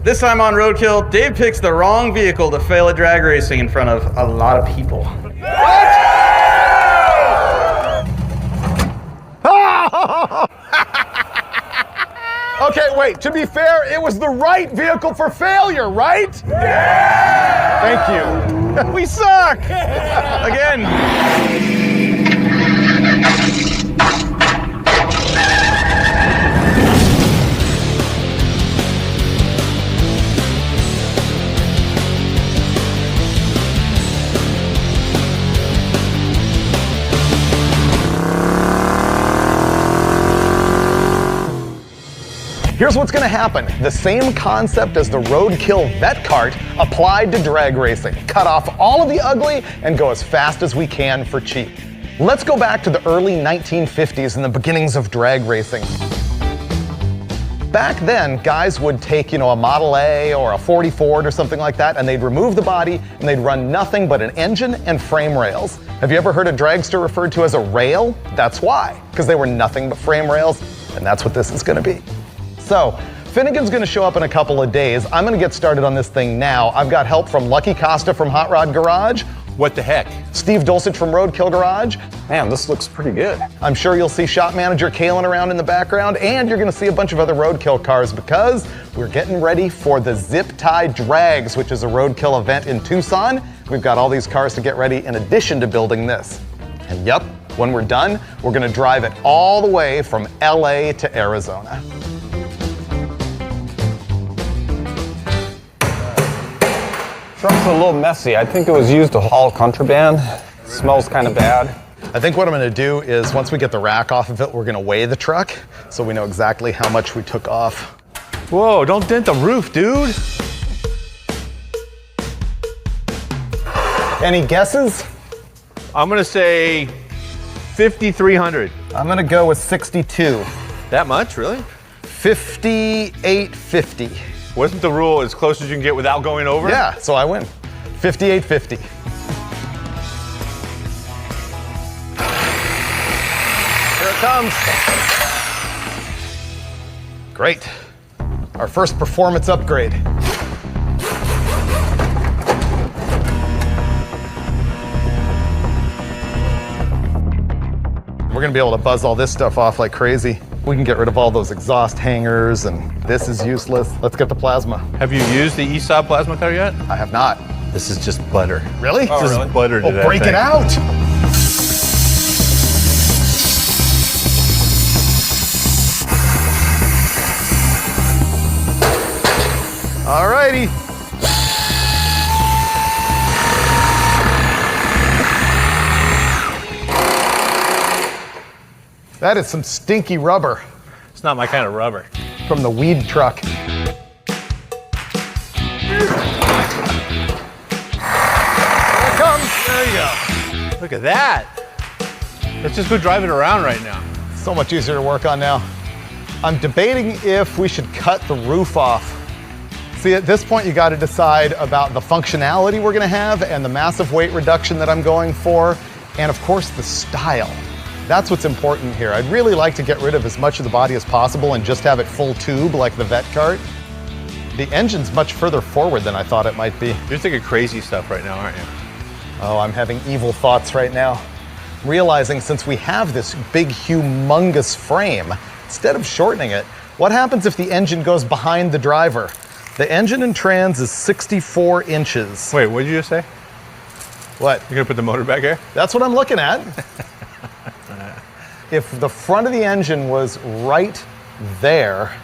This time on Roadkill, Dave picks the wrong vehicle to fail at drag racing in front of a lot of people. Okay, wait, to be fair, it was the right vehicle for failure, right? Yeah! Thank you. We suck! Again. Here's what's gonna happen. The same concept as the Roadkill vet cart applied to drag racing. Cut off all of the ugly and go as fast as we can for cheap. Let's go back to the early 1950s and the beginnings of drag racing. Back then, guys would take, a Model A or a 40 Ford or something like that, and they'd remove the body and they'd run nothing but an engine and frame rails. Have you ever heard a dragster referred to as a rail? That's why, because they were nothing but frame rails, and that's what this is gonna be. So, Finnegan's gonna show up in a couple of days. I'm gonna get started on this thing now. I've got help from Lucky Costa from Hot Rod Garage. What the heck? Steve Dulcich from Roadkill Garage. Man, this looks pretty good. I'm sure you'll see shop manager Kalen around in the background, and you're gonna see a bunch of other Roadkill cars because we're getting ready for the Zip Tie Drags, which is a Roadkill event in Tucson. We've got all these cars to get ready in addition to building this. And yep, when we're done, we're gonna drive it all the way from LA to Arizona. Truck's a little messy. I think it was used to haul contraband. Smells kind of bad. I think what I'm gonna do is once we get the rack off of it, we're gonna weigh the truck so we know exactly how much we took off. Whoa, don't dent the roof, dude. Any guesses? I'm gonna say 5,300. I'm gonna go with 62. That much, really? 5850. Wasn't the rule as close as you can get without going over? Yeah, so I win. 5850. Here it comes. Great. Our first performance upgrade. We're gonna be able to buzz all this stuff off like crazy. We can get rid of all those exhaust hangers, and this is useless. Let's get the plasma. Have you used the ESOP plasma cutter yet? I have not. This is just butter. Really? This is butter to Oh, that break thing. it out! Alrighty. That is some stinky rubber It's not my kind of rubber. from the weed truck. Here it comes. There you go. Look at that. Let's just go drive it around right now. So much easier to work on now. I'm debating if we should cut the roof off. See, at this point, you got to decide about the functionality we're going to have and the massive weight reduction that I'm going for, and of course, the style. That's what's important here. I'd really like to get rid of as much of the body as possible and just have it full tube like the vet cart. The engine's much further forward than I thought it might be. You're thinking crazy stuff right now, aren't you? Oh, I'm having evil thoughts right now. Realizing since we have this big, humongous frame, instead of shortening it, what happens if the engine goes behind the driver? The engine in trans is 64 inches. Wait, what did you just say? What? You're gonna put the motor back here? That's what I'm looking at. If the front of the engine was right there,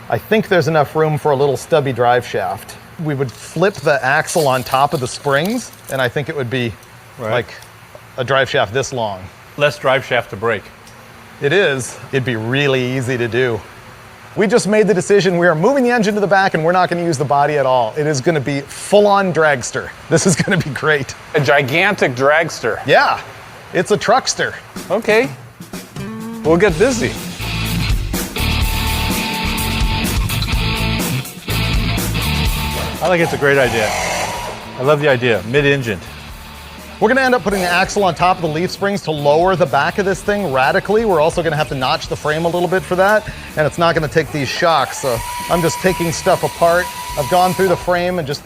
I think there's enough room for a little stubby drive shaft. We would flip the axle on top of the springs, and I think it would be like a drive shaft this long. Less drive shaft to brake. It is. It'd be really easy to do. We just made the decision. We are moving the engine to the back, and we're not going to use the body at all. It is going to be full-on dragster. This is going to be great. A gigantic dragster. Yeah, it's a truckster. Okay, we'll get busy. I think it's a great idea. I love the idea, mid-engine. We're gonna end up putting the axle on top of the leaf springs to lower the back of this thing radically. We're also gonna have to notch the frame a little bit for that, and it's not gonna take these shocks. So I'm just taking stuff apart. I've gone through the frame and just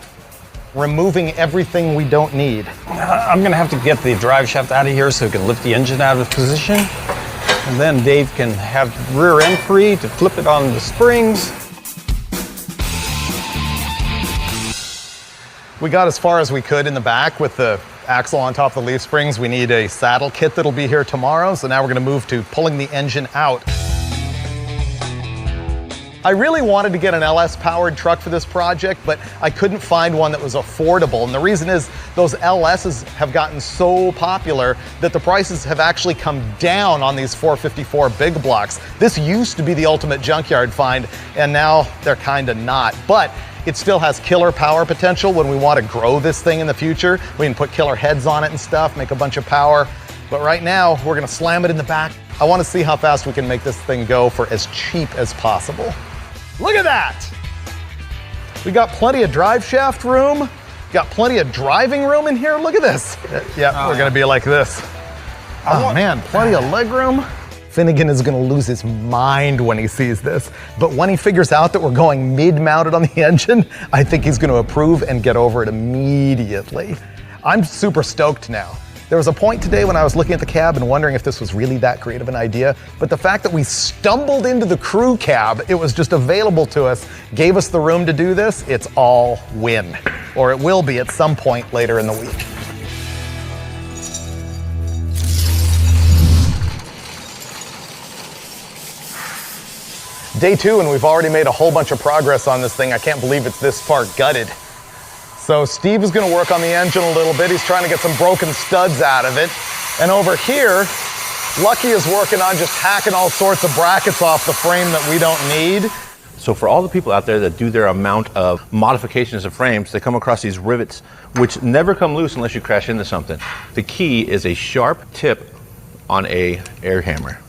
removing everything we don't need. I'm gonna have to get the drive shaft out of here so we can lift the engine out of position. And then Dave can have rear end free to flip it on the springs. We got as far as we could in the back with the axle on top of the leaf springs. We need a saddle kit that'll be here tomorrow. So now we're gonna move to pulling the engine out. I really wanted to get an LS powered truck for this project, but I couldn't find one that was affordable. And the reason is those LSs have gotten so popular that the prices have actually come down on these 454 big blocks. This used to be the ultimate junkyard find, and now they're kind of not. But it still has killer power potential when we want to grow this thing in the future. We can put killer heads on it and stuff, make a bunch of power. But right now, we're gonna slam it in the back. I want to see how fast we can make this thing go for as cheap as possible. Look at that! We got plenty of drive shaft room, got plenty of driving room in here. Look at this. Yeah, we're gonna be like this. Oh man, plenty of leg room. Finnegan is gonna lose his mind when he sees this, but when he figures out that we're going mid-mounted on the engine, I think he's gonna approve and get over it immediately. I'm super stoked now. There was a point today when I was looking at the cab and wondering if this was really that great of an idea, but the fact that we stumbled into the crew cab, it was just available to us, gave us the room to do this, it's all win. Or it will be at some point later in the week. Day 2, and we've already made a whole bunch of progress on this thing. I can't believe it's this far gutted. So Steve is gonna work on the engine a little bit. He's trying to get some broken studs out of it. And over here, Lucky is working on just hacking all sorts of brackets off the frame that we don't need. So for all the people out there that do their amount of modifications of frames, they come across these rivets, which never come loose unless you crash into something. The key is a sharp tip on a air hammer.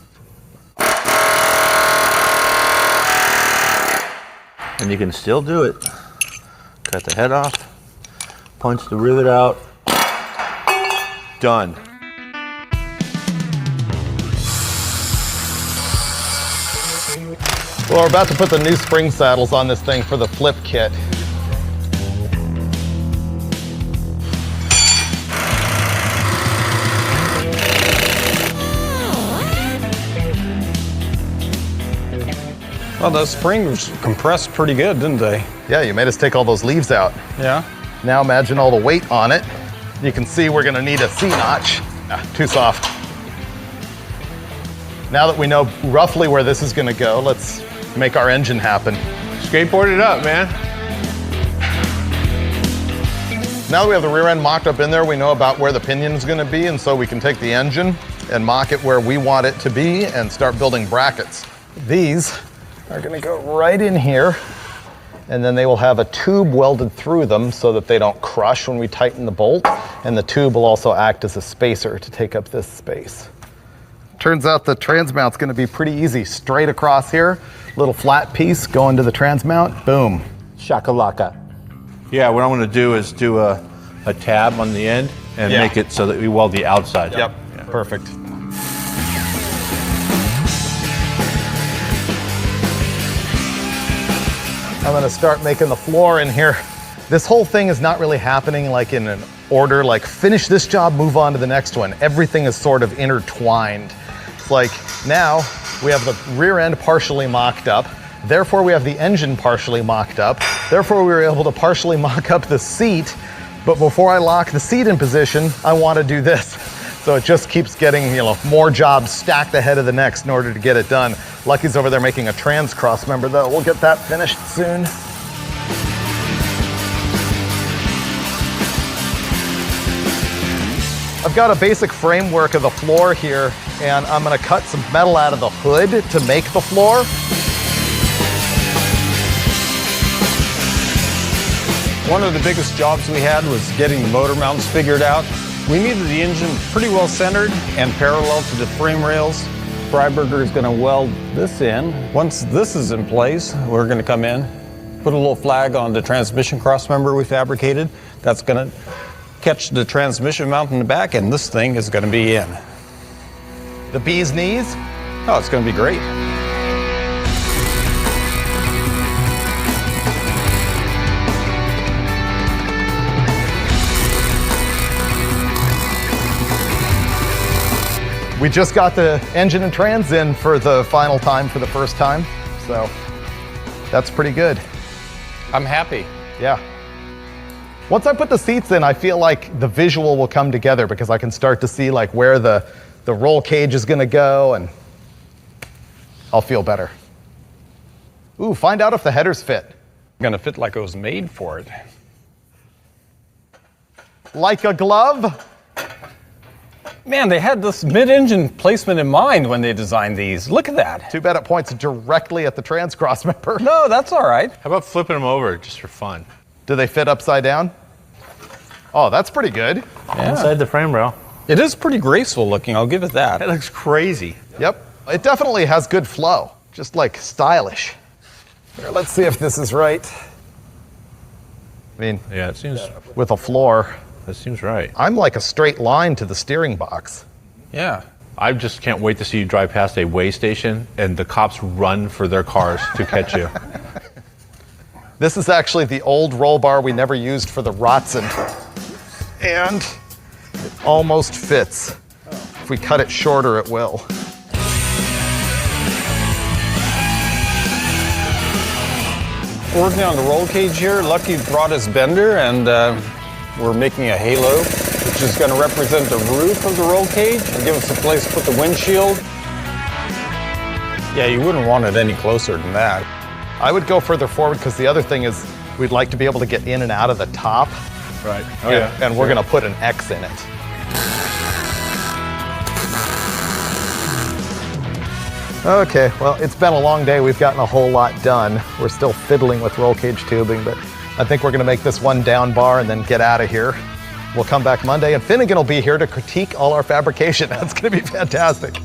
And you can still do it. Cut the head off, punch the rivet out, done. Well, we're about to put the new spring saddles on this thing for the flip kit. Well, those springs compressed pretty good, didn't they? Yeah, you made us take all those leaves out. Yeah. Now imagine all the weight on it. You can see we're gonna need a C-notch. Too soft. Now that we know roughly where this is gonna go, let's make our engine happen. Skateboard it up, man. Now that we have the rear end mocked up in there, we know about where the pinion is gonna be, and so we can take the engine and mock it where we want it to be and start building brackets. These are gonna go right in here, and then they will have a tube welded through them so that they don't crush when we tighten the bolt, and the tube will also act as a spacer to take up this space. Turns out the transmount's gonna be pretty easy. Straight across here, little flat piece going to the transmount, boom. Shakalaka. Yeah, what I'm gonna do is do a tab on the end and Yeah. make it so that we weld the outside. Yep, perfect. I'm gonna start making the floor in here. This whole thing is not really happening like in an order, like finish this job, move on to the next one. Everything is sort of intertwined. It's like now we have the rear end partially mocked up, therefore we have the engine partially mocked up, therefore we were able to partially mock up the seat, but before I lock the seat in position, I wanna do this. So it just keeps getting, more jobs stacked ahead of the next in order to get it done. Lucky's over there making a trans cross member though. We'll get that finished soon. I've got a basic framework of the floor here, and I'm gonna cut some metal out of the hood to make the floor. One of the biggest jobs we had was getting the motor mounts figured out. We needed the engine pretty well centered and parallel to the frame rails. Freiberger is gonna weld this in. Once this is in place, we're gonna come in, put a little flag on the transmission cross member we fabricated. That's gonna catch the transmission mount in the back, and this thing is going to be in. The bee's knees? Oh, it's going to be great. We just got the engine and trans in for the final time for the first time, so that's pretty good. I'm happy. Yeah. Once I put the seats in, I feel like the visual will come together because I can start to see like where the roll cage is gonna go, and I'll feel better. Ooh, find out if the headers fit. Going to fit like it was made for it. Like a glove? Man, they had this mid-engine placement in mind when they designed these. Look at that. Too bad it points directly at the trans cross member. No, that's all right. How about flipping them over just for fun? Do they fit upside down? Oh, that's pretty good. Yeah. Inside the frame rail. It is pretty graceful looking, I'll give it that. That looks crazy. Yep. It definitely has good flow, just like stylish. Here, let's see if this is right. I mean, Yeah, it seems. with a floor, That seems right. I'm like a straight line to the steering box. Yeah. I just can't wait to see you drive past a weigh station and the cops run for their cars to catch you. This is actually the old roll bar we never used for the Rotson. And it almost fits. If we cut it shorter, it will. Working on the roll cage here. Lucky brought his bender, and we're making a halo, which is going to represent the roof of the roll cage and give us a place to put the windshield. Yeah, you wouldn't want it any closer than that. I would go further forward because the other thing is we'd like to be able to get in and out of the top. Right. And we're going to put an X in it. Okay, well, it's been a long day. We've gotten a whole lot done. We're still fiddling with roll cage tubing, but I think we're going to make this one down bar and then get out of here. We'll come back Monday, and Finnegan will be here to critique all our fabrication. That's going to be fantastic.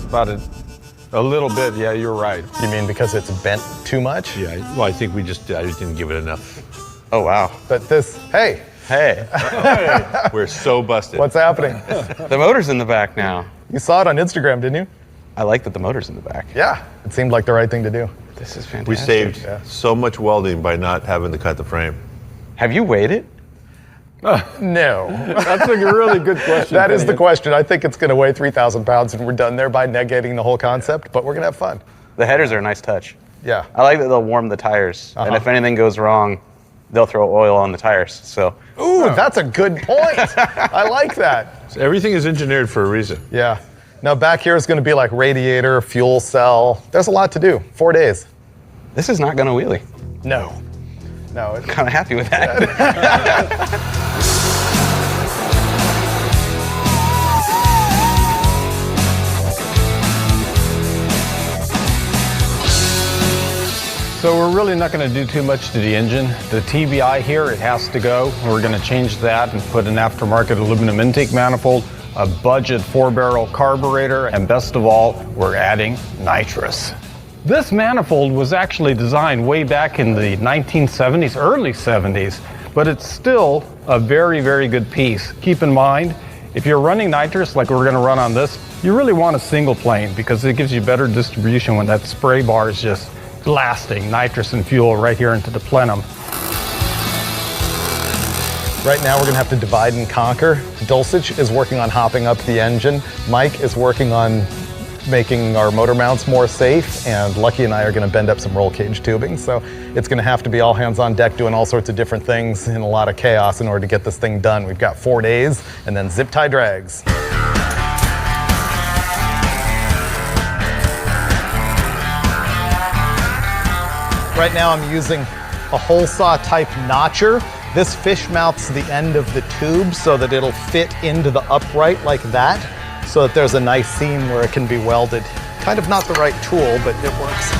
About a little bit, yeah, you're right. You mean because it's bent too much? Yeah, well, I think I just didn't give it enough. Oh, wow. But this, hey, We're so busted. what's happening? The motor's in the back now. You saw it on Instagram, didn't you? I like that the motor's in the back. Yeah, it seemed like the right thing to do. This is fantastic. We saved so much welding by not having to cut the frame. Have you weighed it? No. That's a really good question. That is the question. I think it's going to weigh 3,000 pounds and we're done there by negating the whole concept, but we're going to have fun. The headers are a nice touch. Yeah. I like that they'll warm the tires. And if anything goes wrong, they'll throw oil on the tires. So Ooh, that's a good point. I like that. So everything is engineered for a reason. Yeah. Now back here is going to be like radiator, fuel cell. There's a lot to do. 4 days. this is not going to wheelie. No. No. I'm kind of happy with that. So we're really not going to do too much to the engine. The TBI here, it has to go. We're going to change that and put an aftermarket aluminum intake manifold, a budget 4-barrel carburetor, and best of all, we're adding nitrous. This manifold was actually designed way back in the 1970s, early 70s, but it's still a very, very good piece. Keep in mind, if you're running nitrous like we're going to run on this, you really want a single plane because it gives you better distribution when that spray bar is just blasting nitrous and fuel right here into the plenum. Right now we're going to have to divide and conquer. Dulcich is working on hopping up the engine. Mike is working on making our motor mounts more safe, and Lucky and I are going to bend up some roll cage tubing. So it's going to have to be all hands on deck doing all sorts of different things in a lot of chaos in order to get this thing done. We've got 4 days and then zip tie drags. Right now I'm using a hole saw type notcher. This fish mounts the end of the tube so that it'll fit into the upright like that, so that there's a nice seam where it can be welded. Kind of not the right tool, but it works.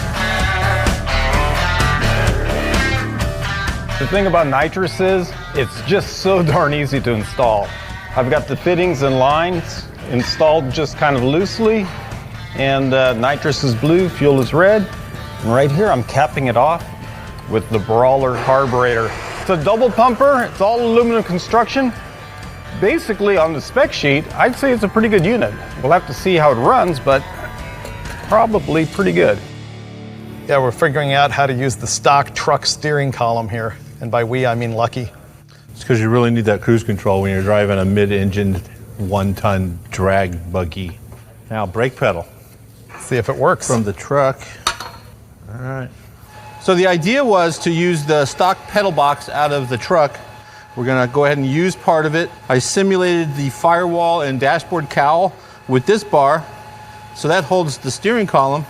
The thing about nitrous is, it's just so darn easy to install. I've got the fittings and lines installed just kind of loosely, and nitrous is blue, fuel is red. And right here, I'm capping it off with the Brawler carburetor. It's a double pumper, it's all aluminum construction. Basically on the spec sheet, I'd say it's a pretty good unit. We'll have to see how it runs, but probably pretty good. Yeah, we're figuring out how to use the stock truck steering column here. And by we, I mean Lucky. It's because you really need that cruise control when you're driving a mid-engine, 1-ton drag buggy. Now, brake pedal. See if it works. From the truck. All right. So the idea was to use the stock pedal box out of the truck. We're gonna go ahead and use part of it. I simulated the firewall and dashboard cowl with this bar, so that holds the steering column.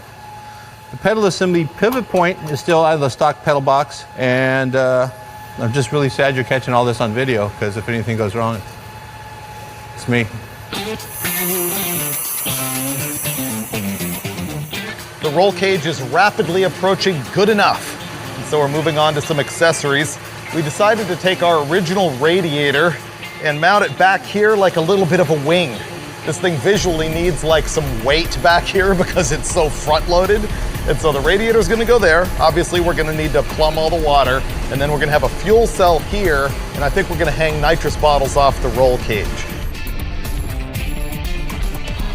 The pedal assembly pivot point is still out of the stock pedal box, and I'm just really sad you're catching all this on video, because if anything goes wrong, it's me. The roll cage is rapidly approaching good enough. And so we're moving on to some accessories. We decided to take our original radiator and mount it back here like a little bit of a wing. This thing visually needs like some weight back here because it's so front-loaded. And so the radiator is going to go there. Obviously, we're going to need to plumb all the water. And then we're going to have a fuel cell here. And I think we're going to hang nitrous bottles off the roll cage.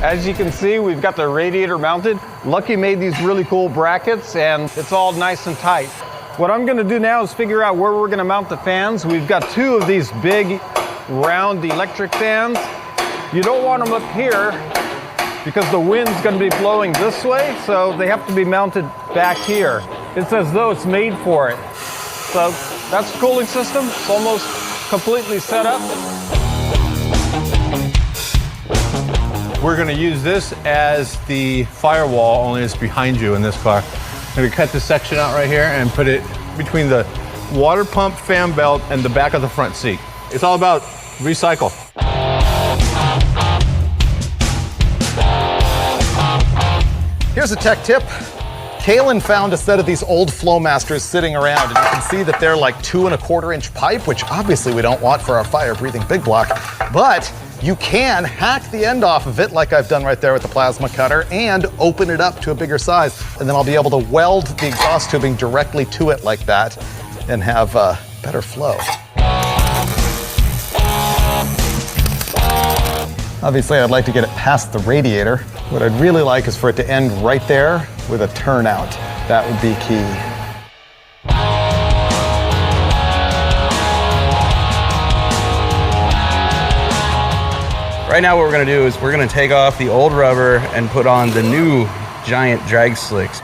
As you can see, we've got the radiator mounted. Lucky made these really cool brackets, and it's all nice and tight. What I'm gonna do now is figure out where we're gonna mount the fans. We've got two of these big, round electric fans. You don't want them up here because the wind's gonna be blowing this way, so they have to be mounted back here. It's as though it's made for it. So that's the cooling system. It's almost completely set up. We're gonna use this as the firewall, only it's behind you in this car. I'm gonna cut this section out right here and put it between the water pump fan belt and the back of the front seat. It's all about recycle. Here's a tech tip. Kalen found a set of these old Flowmasters sitting around, and you can see that they're like 2¼ inch pipe, which obviously we don't want for our fire-breathing big block, but you can hack the end off of it like I've done right there with the plasma cutter and open it up to a bigger size. And then I'll be able to weld the exhaust tubing directly to it like that and have better flow. Obviously, I'd like to get it past the radiator. What I'd really like is for it to end right there with a turnout. That would be key. Right now what we're gonna do is we're gonna take off the old rubber and put on the new giant drag slicks.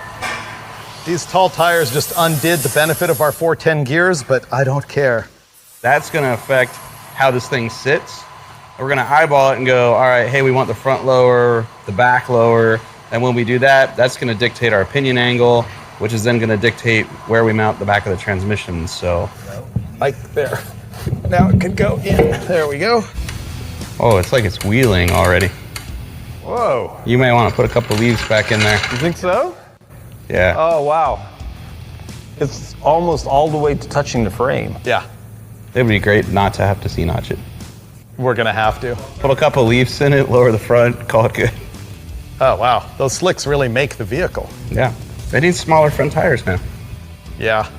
These tall tires just undid the benefit of our 410 gears, but I don't care. That's gonna affect how this thing sits. We're gonna eyeball it and go, all right, hey, we want the front lower, the back lower. And when we do that, that's gonna dictate our pinion angle, which is then gonna dictate where we mount the back of the transmission, so. Like there. Now it could go in. There we go. Oh, it's like it's wheeling already. Whoa. You may wanna put a couple leaves back in there. You think so? Yeah. Oh, wow. It's almost all the way to touching the frame. Yeah, It would be great not to have to C-notch it. we're gonna have to. Put a couple leaves in it, lower the front, call it good. Oh, wow. Those slicks really make the vehicle. Yeah. They need smaller front tires now. Yeah.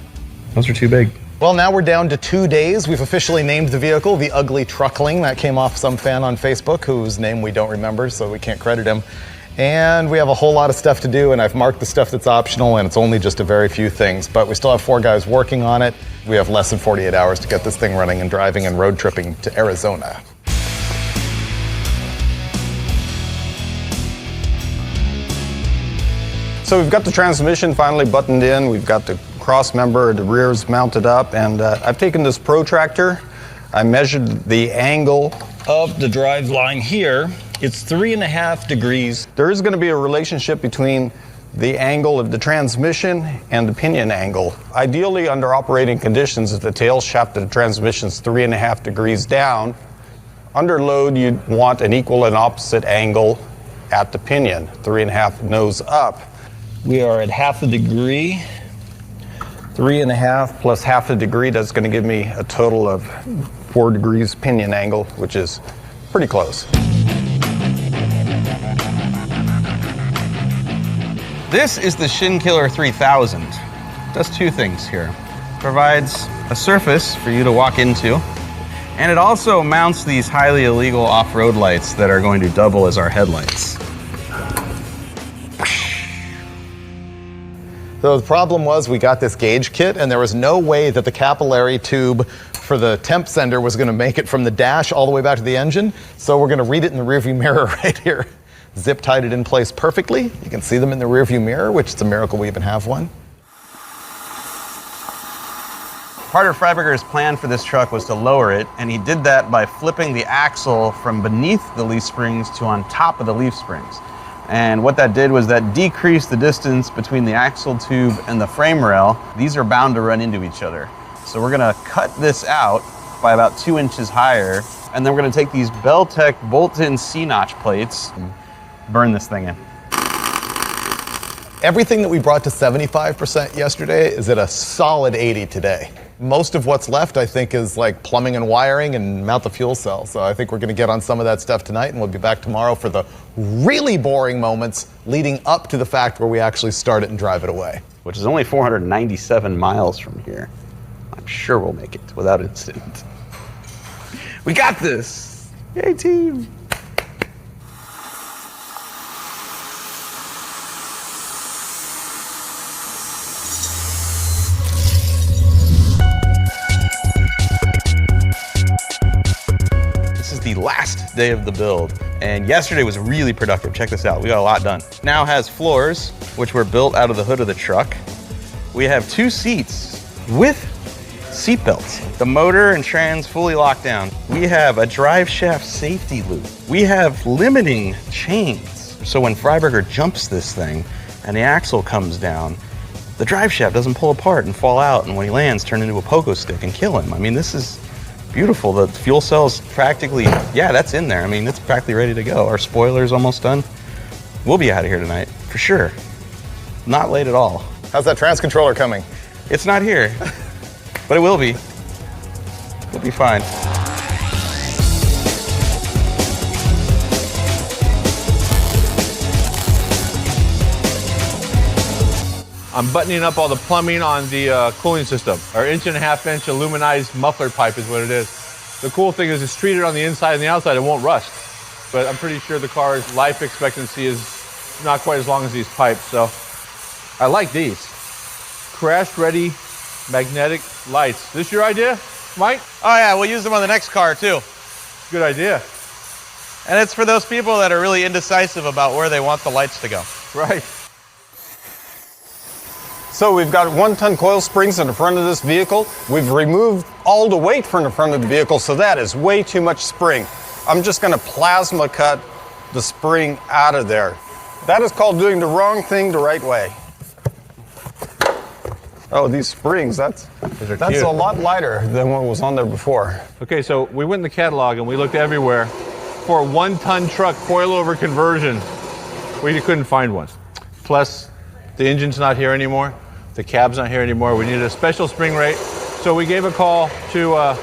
Those are too big. Well, now we're down to 2 days. We've officially named the vehicle the Ugly Truckling. That came off some fan on Facebook whose name we don't remember, so we can't credit him. And we have a whole lot of stuff to do, and I've marked the stuff that's optional, and it's only just a very few things. But we still have 4 guys working on it. We have less than 48 hours to get this thing running and driving and road tripping to Arizona. So we've got the transmission finally buttoned in. We've got the cross member, the rear's mounted up, and I've taken this protractor. I measured the angle of the drive line here. It's 3.5 degrees. There is going to be a relationship between the angle of the transmission and the pinion angle. Ideally, under operating conditions, if the tail shaft of the transmission is 3.5 degrees down, under load, you'd want an equal and opposite angle at the pinion, 3.5 nose up. We are at 0.5 degree. 3.5 plus 0.5 degree, that's going to give me a total of 4 degrees pinion angle, which is pretty close. This is the Shin Killer 3000. It does 2 things here. provides a surface for you to walk into. And it also mounts these highly illegal off-road lights that are going to double as our headlights. So the problem was we got this gauge kit and there was no way that the capillary tube for the temp sender was gonna make it from the dash all the way back to the engine. So we're gonna read it in the rearview mirror right here. Zip tied it in place perfectly. You can see them in the rearview mirror, which is a miracle we even have one. Part of Freiberger's plan for this truck was to lower it, and he did that by flipping the axle from beneath the leaf springs to on top of the leaf springs. And what that did was that decreased the distance between the axle tube and the frame rail. These are bound to run into each other. So we're gonna cut this out by about 2 inches higher, and then we're gonna take these Beltec bolt-in C-notch plates and burn this thing in. Everything that we brought to 75% yesterday is at a solid 80 today. Most of what's left, I think, is like plumbing and wiring and mount the fuel cell. So I think we're gonna get on some of that stuff tonight, and we'll be back tomorrow for the really boring moments leading up to the fact where we actually start it and drive it away. Which is only 497 miles from here. I'm sure we'll make it without incident. We got this! Yay, team! The last day of the build, and yesterday was really productive. Check this out, we got a lot done. Now has floors, which were built out of the hood of the truck. We have 2 seats with seat belts. The motor and trans fully locked down. We have a drive shaft safety loop. We have limiting chains. So when Freiberger jumps this thing and the axle comes down, the drive shaft doesn't pull apart and fall out, and when he lands, turn into a pogo stick and kill him. I mean, this is beautiful. The fuel cell's practically, yeah, that's in there. I mean, it's practically ready to go. Our spoiler's almost done. We'll be out of here tonight, for sure. Not late at all. How's that trans controller coming? It's not here, but it will be. We'll be fine. I'm buttoning up all the plumbing on the cooling system. Our 1.5-inch aluminized muffler pipe is what it is. The cool thing is it's treated on the inside and the outside, it won't rust. But I'm pretty sure the car's life expectancy is not quite as long as these pipes, so I like these. Crash-ready magnetic lights. This your idea, Mike? Oh yeah, we'll use them on the next car too. Good idea. And it's for those people that are really indecisive about where they want the lights to go. Right. So we've got 1-ton coil springs in the front of this vehicle. We've removed all the weight from the front of the vehicle, so that is way too much spring. I'm just gonna plasma cut the spring out of there. That is called doing the wrong thing the right way. Oh, these springs, that's cute. a lot lighter than what was on there before. Okay, so we went in the catalog and we looked everywhere for a 1-ton truck coilover conversion. We couldn't find one. Plus, the engine's not here anymore. The cab's not here anymore. We needed a special spring rate. So we gave a call to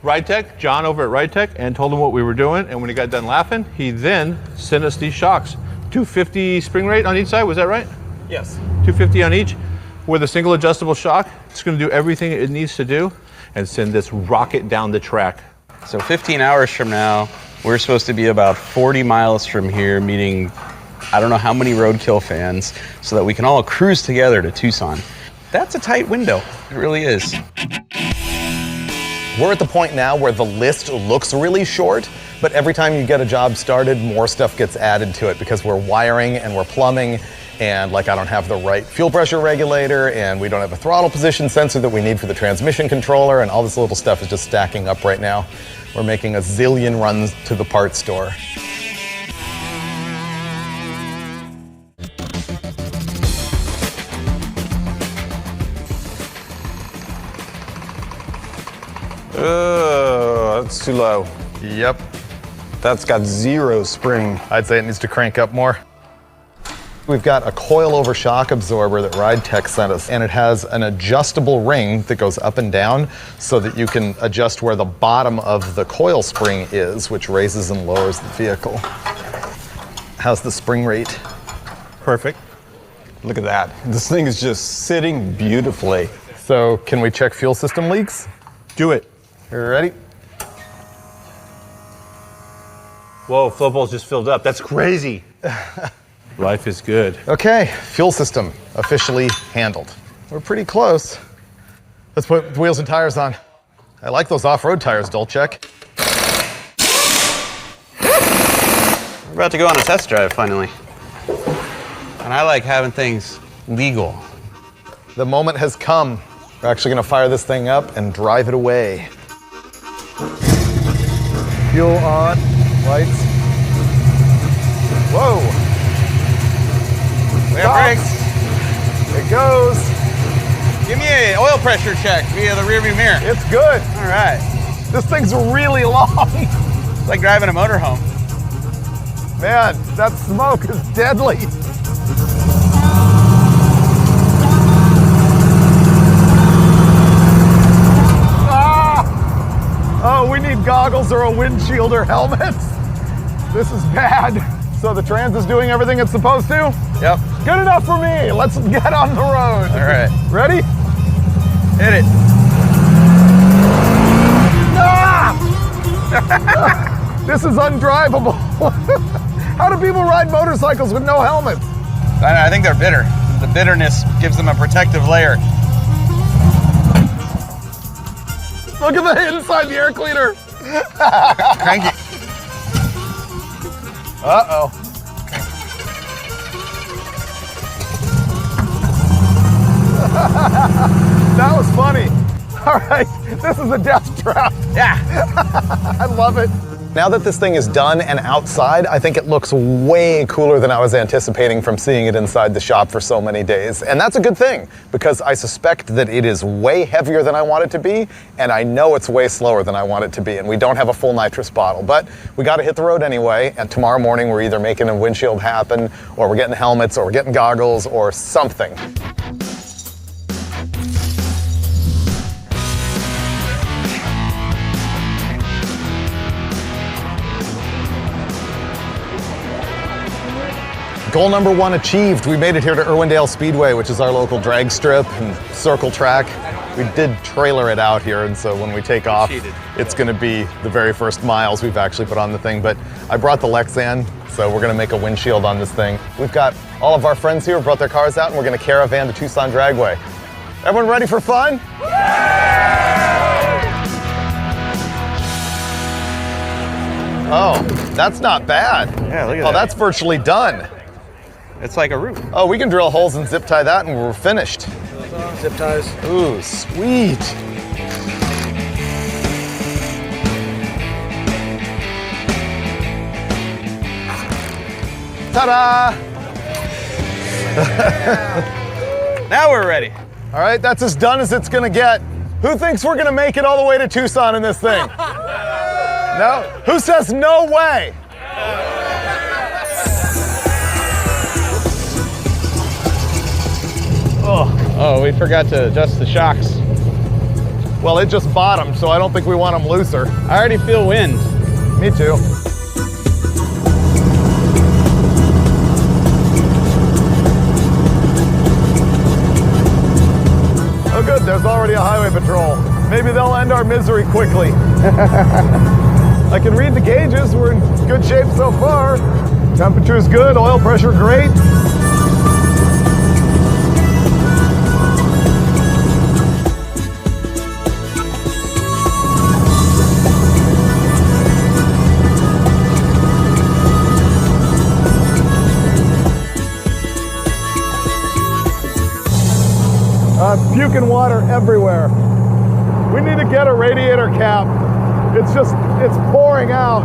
RideTech, John over at RideTech, and told him what we were doing. And when he got done laughing, he then sent us these shocks. 250 spring rate on each side, was that right? Yes. 250 on each with a single adjustable shock. It's gonna do everything it needs to do and send this rocket down the track. So 15 hours from now, we're supposed to be about 40 miles from here, meeting I don't know how many roadkill fans, so that we can all cruise together to Tucson. That's a tight window, it really is. We're at the point now where the list looks really short, but every time you get a job started, more stuff gets added to it because we're wiring and we're plumbing, and like I don't have the right fuel pressure regulator, and we don't have a throttle position sensor that we need for the transmission controller, and all this little stuff is just stacking up right now. We're making a zillion runs to the parts store. That's too low. Yep. That's got 0 spring. I'd say it needs to crank up more. We've got a coil-over shock absorber that RideTech sent us, and it has an adjustable ring that goes up and down so that you can adjust where the bottom of the coil spring is, which raises and lowers the vehicle. How's the spring rate? Perfect. Look at that. This thing is just sitting beautifully. So can we check fuel system leaks? Do it. You ready? Whoa, flow bowl's just filled up. That's crazy. Life is good. Okay, fuel system officially handled. We're pretty close. Let's put the wheels and tires on. I like those off-road tires, Dolchek. We're about to go on a test drive finally. And I like having things legal. The moment has come. We're actually gonna fire this thing up and drive it away. Fuel on, lights. Whoa! We have brakes. It goes. Give me an oil pressure check via the rearview mirror. It's good. All right. This thing's really long. It's like driving a motorhome. Man, that smoke is deadly. Ah! Oh, we need goggles or a windshield or helmets. This is bad. So the Trans is doing everything it's supposed to? Yep. Good enough for me. Let's get on the road. All right. Ready? Hit it. Ah! This is undrivable. How do people ride motorcycles with no helmets? I think they're bitter. The bitterness gives them a protective layer. Look at the inside the air cleaner. Crank it. Uh-oh. That was funny. All right, this is a death trap. Yeah. I love it. Now that this thing is done and outside, I think it looks way cooler than I was anticipating from seeing it inside the shop for so many days. And that's a good thing, because I suspect that it is way heavier than I want it to be, and I know it's way slower than I want it to be, and we don't have a full nitrous bottle. But we gotta hit the road anyway, and tomorrow morning we're either making a windshield happen, or we're getting helmets, or we're getting goggles, or something. Goal number 1 achieved. We made it here to Irwindale Speedway, which is our local drag strip and circle track. We did trailer it out here, and so when we take off, it's gonna be the very first miles we've actually put on the thing. But I brought the Lexan, so we're gonna make a windshield on this thing. We've got all of our friends here, brought their cars out, and we're gonna caravan to Tucson Dragway. Everyone ready for fun? Oh, that's not bad. Yeah, look at Oh, that. that's virtually done. It's like a roof. Oh, we can drill holes and zip tie that and we're finished. Zip ties. Ooh, sweet. Ta-da! Now we're ready. All right, that's as done as it's gonna get. Who thinks we're gonna make it all the way to Tucson in this thing? No? Who says no way? Oh, we forgot to adjust the shocks. Well, it just bottomed, so I don't think we want them looser. I already feel wind. Me too. Oh good, there's already a highway patrol. Maybe they'll end our misery quickly. I can read the gauges, we're in good shape so far. Temperature's good, oil pressure great. Puking water everywhere. We need to get a radiator cap. It's pouring out.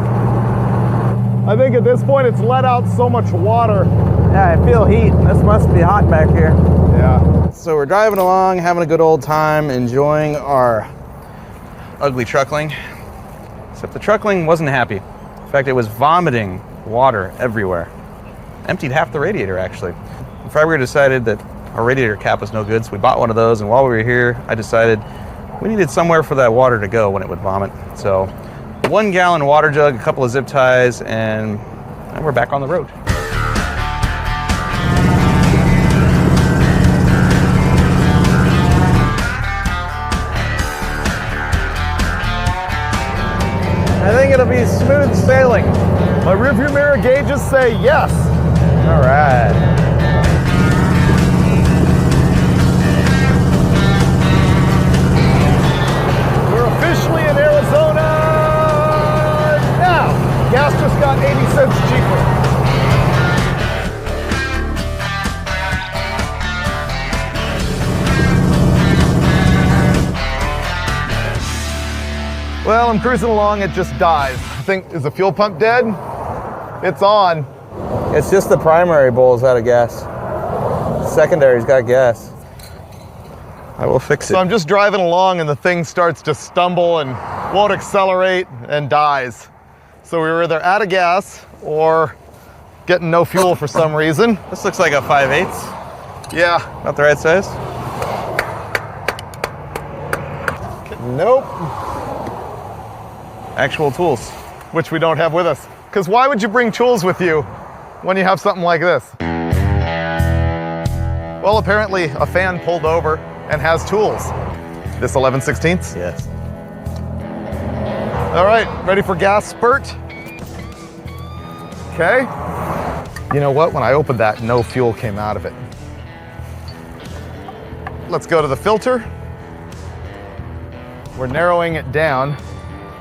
I think at this point it's let out so much water. Yeah, I feel heat. This must be hot back here. Yeah. So we're driving along, having a good old time, enjoying our ugly truckling. Except the truckling wasn't happy. In fact, it was vomiting water everywhere. Emptied half the radiator, actually. The Freiburger decided that our radiator cap was no good, so we bought one of those, and while we were here, I decided we needed somewhere for that water to go when it would vomit. So, a 1 gallon water jug, a couple of zip ties, and we're back on the road. it'll be smooth sailing. My rearview mirror gauges say yes. All right. We're officially in Arizona now. Gas just got 80 cents cheaper. Well, I'm cruising along, it just dies. I think, is the fuel pump dead? It's on. It's just the primary bowl's out of gas. Secondary's got gas. I will fix it. So I'm just driving along and the thing starts to stumble and won't accelerate and dies. So we were either out of gas or getting no fuel for some reason. This looks like a 5/8. Yeah. Not the right size? Nope. Actual tools. Which we don't have with us. Because why would you bring tools with you when you have something like this? Well, apparently a fan pulled over and has tools. This 11/16? Yes. All right, ready for gas spurt? Okay. You know what? When I opened that, no fuel came out of it. Let's go to the filter. We're narrowing it down.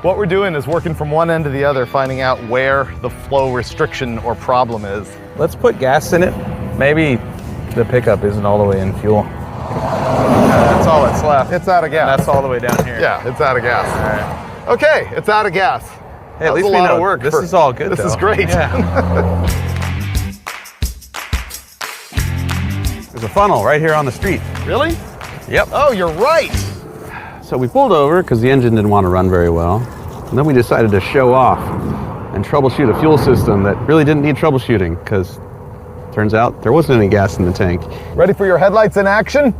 What we're doing is working from one end to the other, finding out where the flow restriction or problem is. Let's put gas in it. Maybe the pickup isn't all the way in fuel. That's all that's left. It's out of gas. That's all the way down here. Yeah, it's out of gas. All right. Okay, it's out of gas. Hey, at That was least a we lot know of work. this is all good. This though. is great. Yeah. There's a funnel right here on the street. Really? Yep. Oh, you're right. So we pulled over because the engine didn't want to run very well. And then we decided to show off and troubleshoot a fuel system that really didn't need troubleshooting because turns out there wasn't any gas in the tank. Ready for your headlights in action?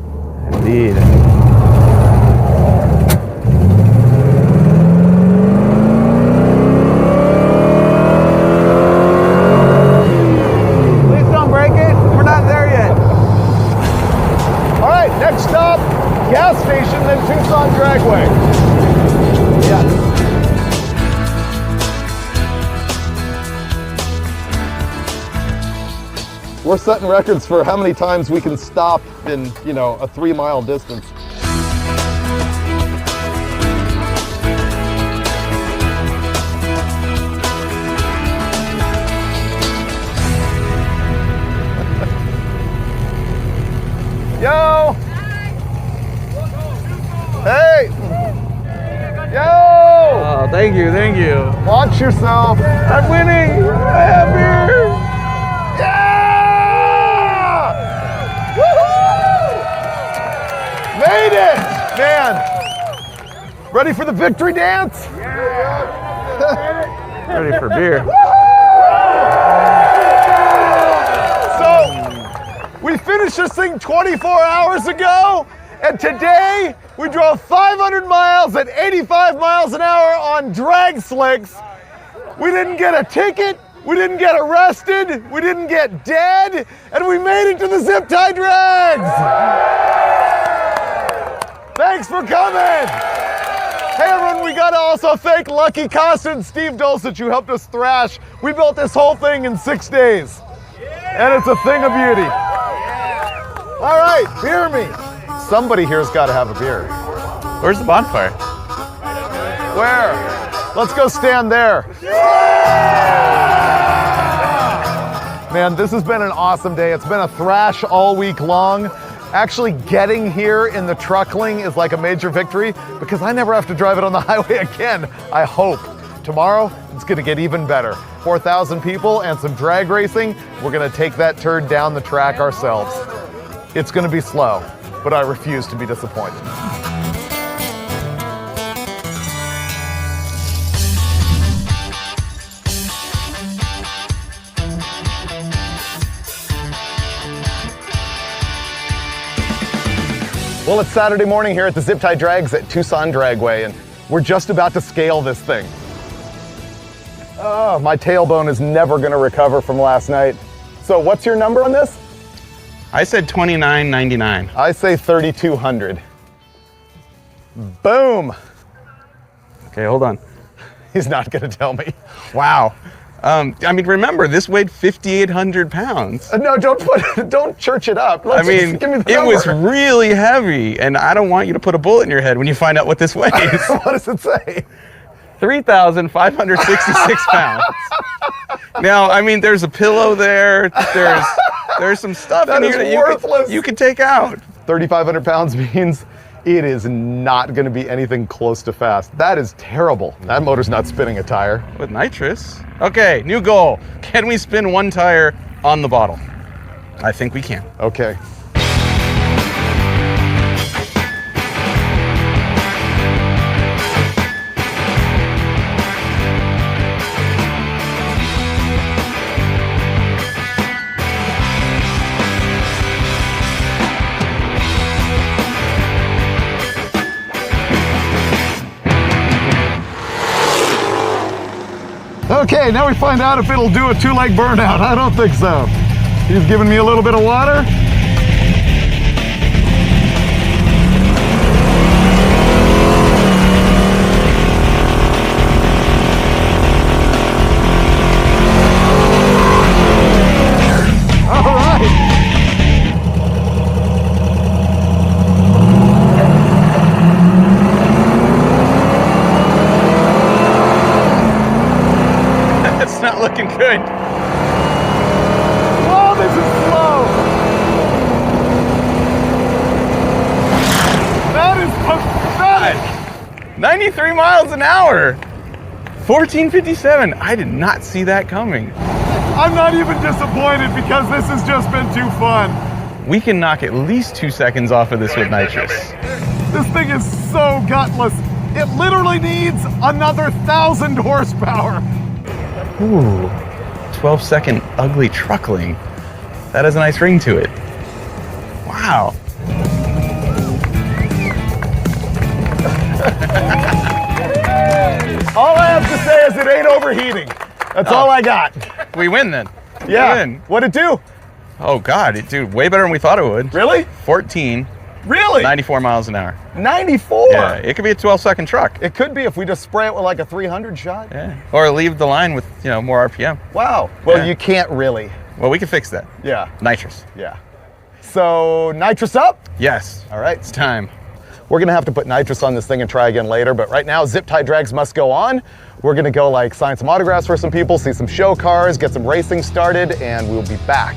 Indeed. Please don't break it. We're not there yet. All right, next stop, gas station, then Tucson Dragway. Yeah. We're setting records for how many times we can stop in, a 3-mile distance. Yo! Hey! Yo! Oh, thank you, thank you. Watch yourself. I'm winning. I have beer. Yeah! Woohoo! Made it! Man. Ready for the victory dance? Ready for beer. So, we finished this thing 24 hours ago, and today we drove 500 miles at 85 miles an hour on drag slicks. We didn't get a ticket, we didn't get arrested, we didn't get dead, and we made it to the zip tie drags. Thanks for coming. Hey everyone, we gotta also thank Lucky Costa and Steve Dulcich who helped us thrash. We built this whole thing in 6 days, and it's a thing of beauty. All right, beer me. Somebody here's gotta have a beer. Where's the bonfire? Where? Let's go stand there. Man, this has been an awesome day. It's been a thrash all week long. Actually getting here in the Truckling is like a major victory because I never have to drive it on the highway again, I hope. Tomorrow, it's gonna get even better. 4,000 people and some drag racing. We're gonna take that turd down the track ourselves. It's gonna be slow, but I refuse to be disappointed. Well, it's Saturday morning here at the Zip Tie Drags at Tucson Dragway, and we're just about to scale this thing. Oh, my tailbone is never gonna recover from last night. So what's your number on this? I said $29.99. I say 3,200. Boom. Okay, hold on. He's not going to tell me. Wow. I mean, remember, this weighed 5,800 pounds. No, don't church it up. I mean, give me the it number. was really heavy, and I don't want you to put a bullet in your head when you find out what this weighs. What does it say? 3,566 pounds. Now, I mean, there's a pillow there. There's some stuff That in is here that worthless. you can take out. 3,500 pounds means it is not going to be anything close to fast. That is terrible. That motor's not spinning a tire. With nitrous. Okay, new goal. Can we spin one tire on the bottle? I think we can. Okay. Okay, now we find out if it'll do a 2-leg burnout. I don't think so. He's giving me a little bit of water. All right. That's not looking good. Whoa, this is slow. That is pathetic. 93 miles an hour. 1457. I did not see that coming. I'm not even disappointed because this has just been too fun. We can knock at least 2 seconds off of this with nitrous. This thing is so gutless. It literally needs another 1,000 horsepower. Ooh, 12-second ugly truckling. That has a nice ring to it. Wow. All I have to say is it ain't overheating. That's all I got. We win then. Yeah. We win. What'd it do? Oh God, it did way better than we thought it would. Really? 14, Really? 94 miles an hour. 94? Yeah, it could be a 12-second truck. It could be if we just spray it with like a 300 shot. Yeah. Or leave the line with, more RPM. Wow. Well, Yeah. you can't really. Well, we can fix that. Yeah. Nitrous. Yeah. So nitrous up? Yes. All right. It's time. We're gonna have to put nitrous on this thing and try again later, but right now zip tie drags must go on. We're gonna go sign some autographs for some people, see some show cars, get some racing started, and we'll be back.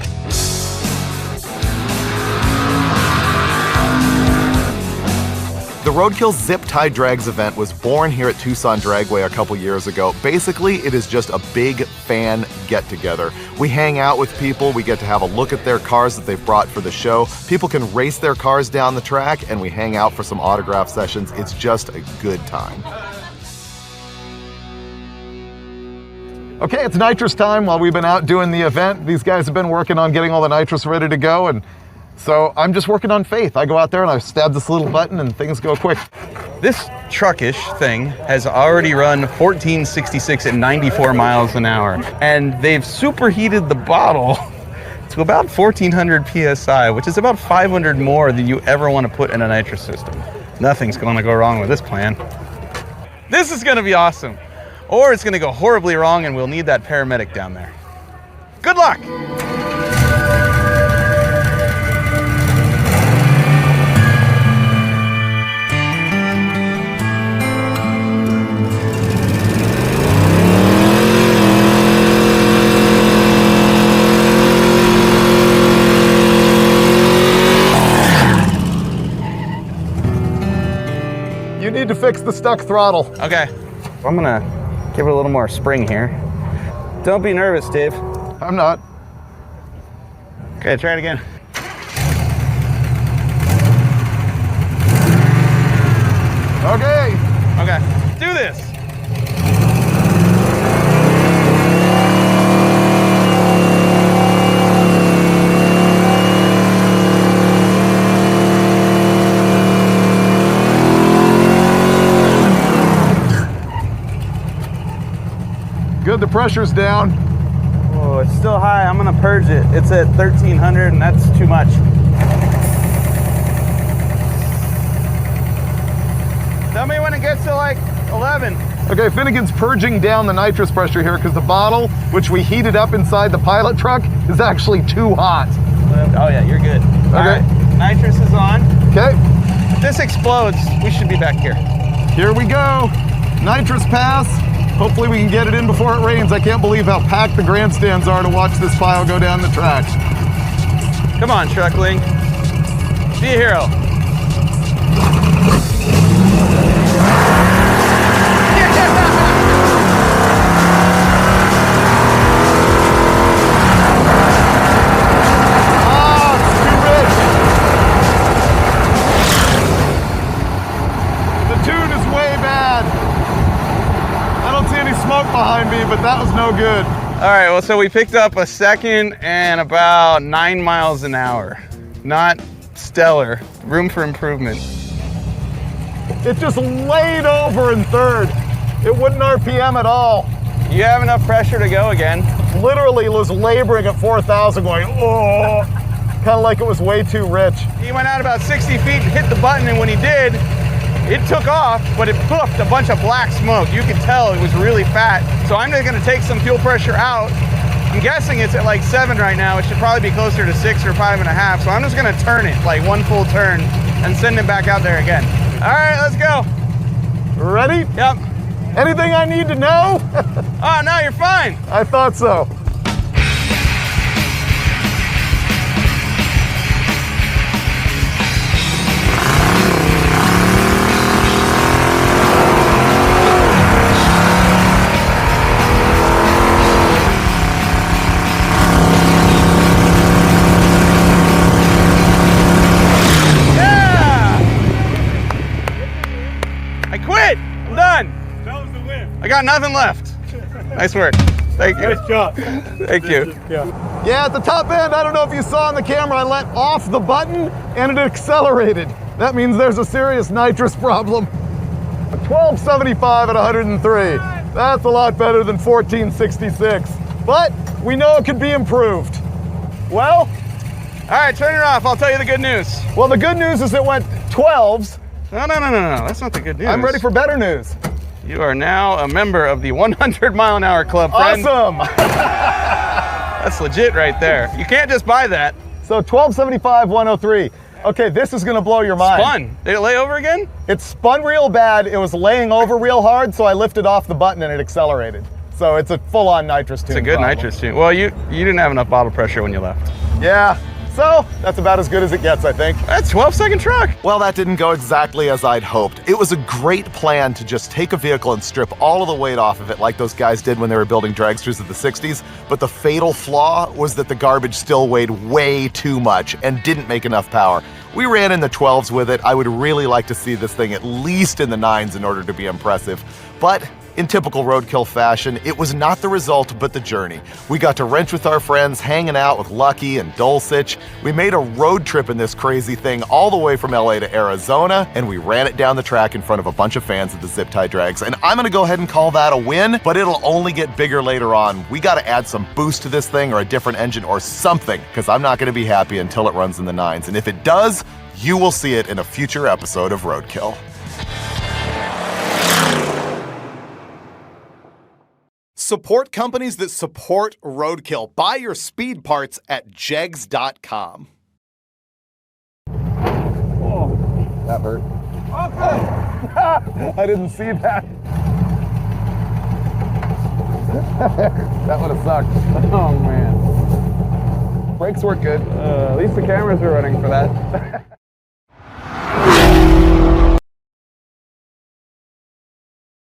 The Roadkill Zip Tie Drags event was born here at Tucson Dragway a couple years ago. Basically, it is just a big fan get-together. We hang out with people, we get to have a look at their cars that they've brought for the show. People can race their cars down the track, and we hang out for some autograph sessions. It's just a good time. Okay, it's nitrous time. While we've been out doing the event, these guys have been working on getting all the nitrous ready to go, and so I'm just working on faith. I go out there and I stab this little button and things go quick. This truckish thing has already run 1466 at 94 miles an hour, and they've superheated the bottle to about 1400 PSI, which is about 500 more than you ever want to put in a nitrous system. Nothing's going to go wrong with this plan. This is going to be awesome. Or it's going to go horribly wrong and we'll need that paramedic down there. Good luck! You need to fix the stuck throttle. Okay. I'm going to give it a little more spring here. Don't be nervous, Dave. I'm not. Okay, try it again. Okay. Okay, do this. Good, the pressure's down. Oh, it's still high. I'm gonna purge it. It's at 1300 and that's too much. Tell me when it gets to 11. Okay, Finnegan's purging down the nitrous pressure here because the bottle, which we heated up inside the pilot truck, is actually too hot. Oh yeah, you're good. Okay. All right, nitrous is on. Okay, If this explodes, we should be back here. here we go. Nitrous pass. Hopefully we can get it in before it rains. I can't believe how packed the grandstands are to watch this pile go down the track. Come on, Truckling. Be a hero. Behind me, but that was no good. All right, well, so we picked up a second and about 9 miles an hour. Not stellar. Room for improvement. It just laid over in third. It wouldn't RPM at all. You have enough pressure to go again. Literally was laboring at 4,000 going, oh, kind of like it was way too rich. He went out about 60 feet and hit the button, and when he did, it took off, but it poofed a bunch of black smoke. You could tell it was really fat. So I'm just gonna take some fuel pressure out. I'm guessing it's at like 7 right now. It should probably be closer to 6 or 5.5. So I'm just gonna turn it, like one full turn, and send it back out there again. All right, let's go. Ready? Yep. Anything I need to know? Oh, no, you're fine. I thought so. I got nothing left. Nice work. Thank you. Nice job. Thank you. Yeah, at the top end, I don't know if you saw on the camera, I let off the button and it accelerated. That means there's a serious nitrous problem. 1275 at 103. That's a lot better than 1466. But we know it could be improved. Well, all right, turn it off. I'll tell you the good news. Well, the good news is it went 12s. No. That's not the good news. I'm ready for better news. You are now a member of the 100-mile-an-hour club, friend. Awesome. That's legit right there. You can't just buy that. So 1275, 103. Okay, this is gonna blow your mind. Spun. Did it lay over again? It spun real bad. It was laying over real hard, so I lifted off the button and it accelerated. So it's a full-on nitrous tune. It's a good nitrous tune. Well, you didn't have enough bottle pressure when you left. Yeah. So that's about as good as it gets, I think. That's 12-second truck. Well, that didn't go exactly as I'd hoped. It was a great plan to just take a vehicle and strip all of the weight off of it like those guys did when they were building dragsters of the 60s. But the fatal flaw was that the garbage still weighed way too much and didn't make enough power. We ran in the 12s with it. I would really like to see this thing at least in the 9s in order to be impressive. But in typical roadkill fashion, it was not the result, but the journey. We got to wrench with our friends, hanging out with Lucky and Dulcich. We made a road trip in this crazy thing all the way from LA to Arizona, and we ran it down the track in front of a bunch of fans of the zip tie drags. And I'm gonna go ahead and call that a win, but it'll only get bigger later on. We gotta add some boost to this thing or a different engine or something, because I'm not gonna be happy until it runs in the 9s. And if it does, you will see it in a future episode of Roadkill. Support companies that support Roadkill. Buy your speed parts at jegs.com. That hurt. I didn't see that. That would have sucked. Oh, man. Brakes work good. At least the cameras are running for that.